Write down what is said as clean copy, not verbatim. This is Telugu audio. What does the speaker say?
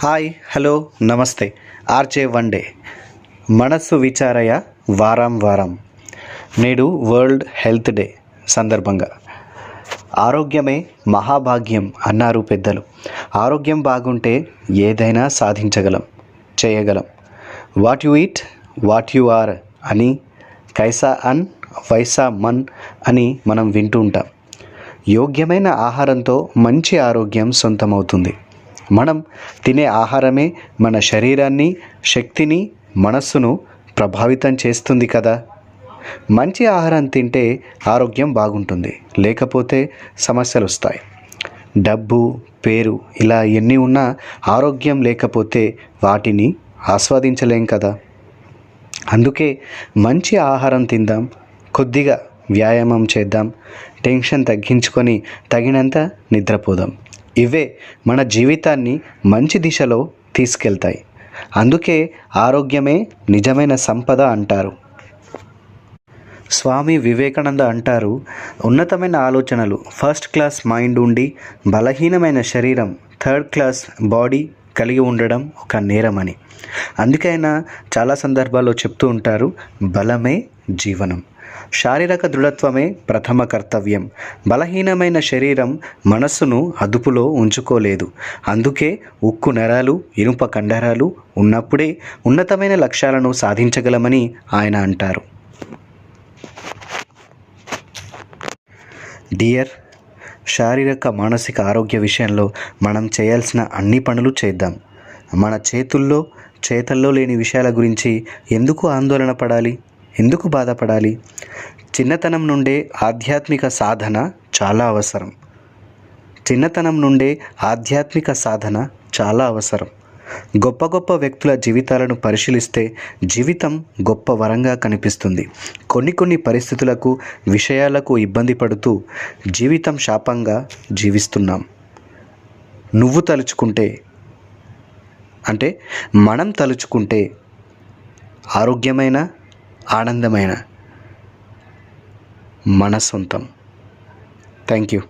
హాయ్ హలో నమస్తే ఆర్జే వన్ డే మనస్సు విచారయ వారం వారం. నేడు వరల్డ్ హెల్త్ డే సందర్భంగా ఆరోగ్యమే మహాభాగ్యం అన్నారు పెద్దలు. ఆరోగ్యం బాగుంటే ఏదైనా సాధించగలం, చేయగలం. What you eat, what you are అని, కైసా అన్ వైసా మన్ అని మనం వింటూ ఉంటాం. యోగ్యమైన ఆహారంతో మంచి ఆరోగ్యం సొంతమవుతుంది. మనం తినే ఆహారమే మన శరీరాన్ని, శక్తిని, మనస్సును ప్రభావితం చేస్తుంది కదా. మంచి ఆహారం తింటే ఆరోగ్యం బాగుంటుంది, లేకపోతే సమస్యలు వస్తాయి. డబ్బు, పేరు ఇలా ఎన్ని ఉన్నా ఆరోగ్యం లేకపోతే వాటిని ఆస్వాదించలేం కదా. అందుకే మంచి ఆహారం తిందాం, కొద్దిగా వ్యాయామం చేద్దాం, టెన్షన్ తగ్గించుకొని తగినంత నిద్రపోదాం. ఇవే మన జీవితాన్ని మంచి దిశలో తీసుకెళ్తాయి. అందుకే ఆరోగ్యమే నిజమైన సంపద అంటారు. స్వామి వివేకానంద అంటారు, ఉన్నతమైన ఆలోచనలు ఫస్ట్ క్లాస్ మైండ్ ఉండి బలహీనమైన శరీరం థర్డ్ క్లాస్ బాడీ కలిగి ఉండడం ఒక నేరమని. అందుకైనా చాలా సందర్భాల్లో చెప్తూ ఉంటారు, బలమే జీవనం, శారీరక దృఢత్వమే ప్రథమ కర్తవ్యం. బలహీనమైన శరీరం మనస్సును అదుపులో ఉంచుకోలేదు. అందుకే ఉక్కు నరాలు, ఇనుప కండరాలు ఉన్నప్పుడే ఉన్నతమైన లక్ష్యాలను సాధించగలమని ఆయన అంటారు. డియర్, శారీరక మానసిక ఆరోగ్య విషయంలో మనం చేయాల్సిన అన్ని పనులు చేద్దాం. మన చేతల్లో లేని విషయాల గురించి ఎందుకు ఆందోళన పడాలి, ఎందుకు బాధపడాలి? చిన్నతనం నుండే ఆధ్యాత్మిక సాధన చాలా అవసరం. గొప్ప గొప్ప వ్యక్తుల జీవితాలను పరిశీలిస్తే జీవితం గొప్ప వరంగా కనిపిస్తుంది. కొన్ని పరిస్థితులకు, విషయాలకు ఇబ్బంది పడుతూ జీవితం శాపంగా జీవిస్తున్నాం. మనం తలుచుకుంటే ఆరోగ్యమైన, ఆనందమైన మన సొంతం. Thank you.